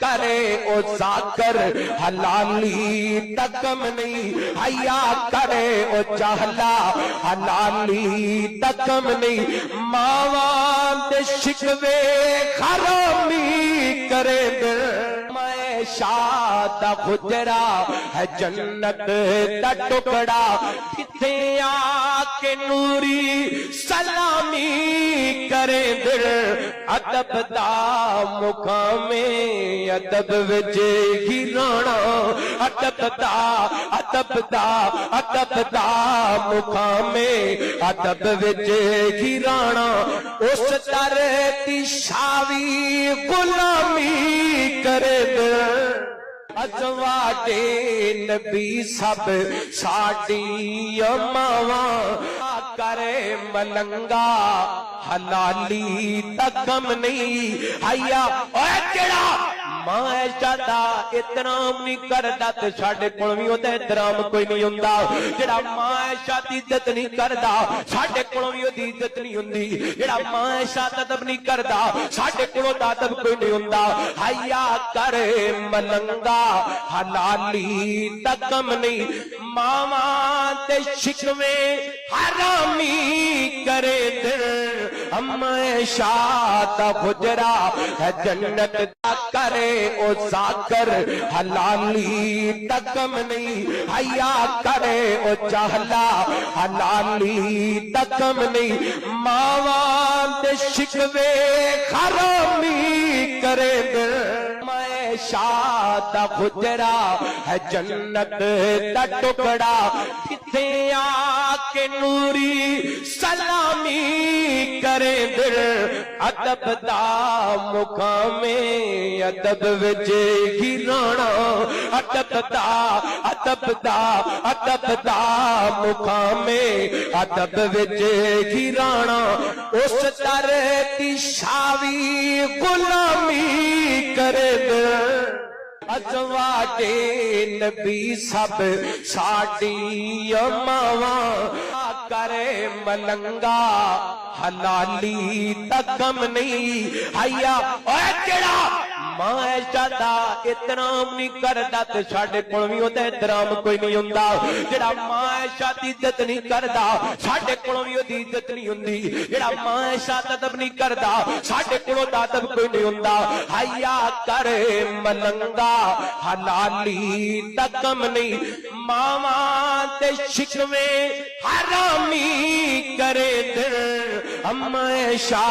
کرے او ذاکر حلالی تکم نہیں، حیا کرے او چہلا حلالی تکم نہیں، ماواں دے شکوے حرامی کرے دل، میں شاد خجرا ہے جنت دا ٹکڑا، کتے آ کے نوری سلامی کرے دل، ادب دا مقامے ادب وچ گرانا، ادب دا مقامے ادب وچ گرانا، اس در دی شاوی غلامی کرے دل، ازواجے نبی سب ساڈی ماواں کرے ملنگا حلالی تکم نہیں، حیا اوے جڑا معاشہ دا احترام نہیں کردا تے ساڈے کول وی اودے احترام کوئی نہیں ہوندا، جڑا معاشہ دی عزت نہیں کردا ساڈے کول وی اودی عزت نہیں ہوندی، جڑا معاشہ دا ادب نہیں کردا ساڈے کول اودہ ادب کوئی نہیں ہوندا، حیا کرے ملنگا حلالی تکم نہیں، ماواں تے شکوے حرامی کرے دل، ہمیشہ دا خجرا ہے جنت دا کرے او ذاکر حلالی تکم نہیں، حیا کرے او چہلا حلالی تکم نہیں، ماواں دے شکوے حرامی کرے دل، میں شاد خجرا ہے جنت دا ٹکڑا، کتے آ کے نوری سلامی کرے دل، ادب دا مقامے ادب وچ گرانا، ادب دا مقامے ادب وچ گرانا، اس در دی شاوی غلامی کرے دل، ازواجے نبی سب ساڈی ماواں کرے ملنگا حلالی تکم نہیں، حیا اوے جڑا معاشہ دا احترام نہیں کردا تے ساڈے کول وی اودے احترام کوئی نہیں ہوندا، جڑا معاشہ دی عزت نہیں کردا ساڈے کول وی اودی عزت نہیں ہوندی، جڑا معاشہ دا ادب نہیں کردا ساڈے کول اودہ ادب کوئی نہیں ہوندا، حیا کرے ملنگا حلالی تکم نہیں، ماواں تے شکوے حرامی کرے دل، ہمیشہ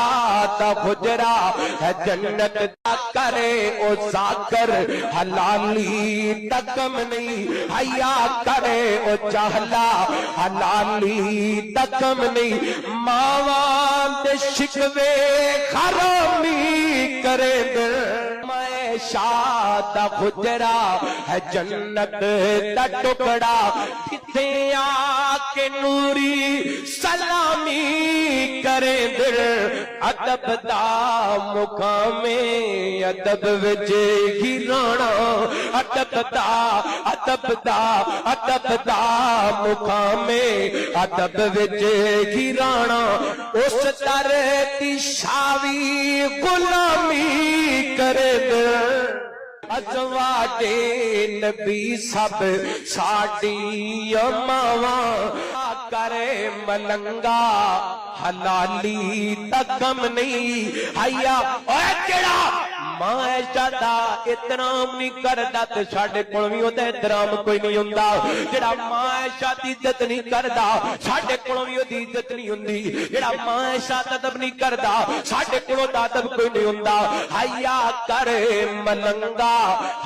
دا خجرا ہے جنت دا کرے او ذاکر حلالی تکم نہیں، حیا کرے او چہلا حلالی تکم نہیں، ماواں دے شکوے حرامی کرے دل، میں شاد خجرا ہے جنت دا ٹکڑا، کتے آ کے نوری سلامی کرے دل، ادب دا مقامے ادب وچ گرانا، ادب دا مقامے ادب وچ گرانا، اس در دی شاوی غلامی کرے دل، ازواجے نبی سب ساڈی ماواں کرے ملنگا حلالی تکم نہیں، حیا اوے جڑا معاشہ دا احترام نہیں کردا تے ساڈے کول وی اودے احترام کوئی نہیں ہوندا، جڑا معاشہ دی عزت نہیں کردا ساڈے کول وی اودی عزت نہیں ہوندی، جڑا معاشہ دا ادب نہیں کردا ساڈے کول اودہ ادب کوئی نہیں ہوندا، حیا کرے ملنگا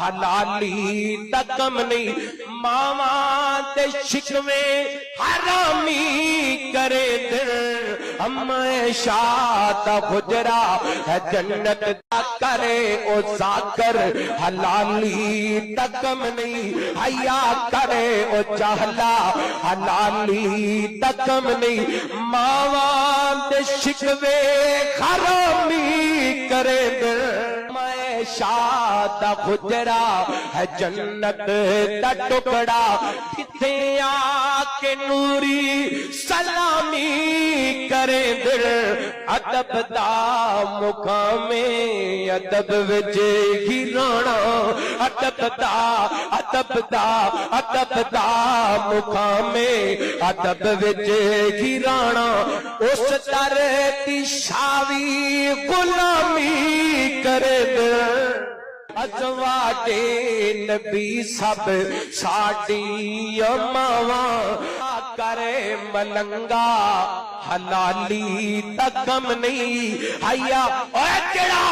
حلالی تکم نہیں، ماواں تے شکوے حرامی کرے دل، ہمیشہ دا خجرا ہے جنت دا کرے او ذاکر حلالی تکم نہیں، حیا کرے او چہلا حلالی تکم نہیں، ماواں دے شکوے حرامی کرے دل، میں شاد خجرا ہے جنت دا ٹکڑا، کتے آ کے نوری سلامی کرے دل، ادب دا مقامے ادب وچ گرانا، ادب دا مقامے ادب وچ گرانا اس در دی شاوی غلامی کرے ازواجے نبی سب ساڈی ماواں کرے ملنگا حلالی تکم نہیں آیا اوے جڑا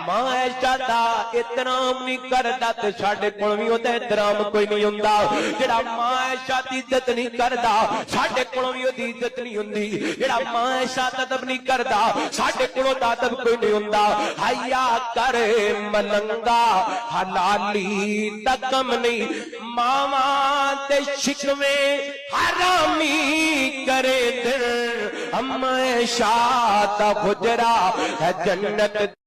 معاشہ دا احترام نہیں کردا تے ساڈے کول وی اودے احترام کوئی نہیں ہوندا جڑا معاشہ دی عزت نہیں کردا ساڈے کول وی اودی عزت نہیں ہوندی جڑا معاشہ دا ادب نہیں کردا ساڈے کول دا ادب کوئی نہیں ہوندا حیا کرے ملنگا حلالی تکم نہیں ماواں تے شکوے حرامی کرے دل ہمیشہ دا حجرا ہے جنت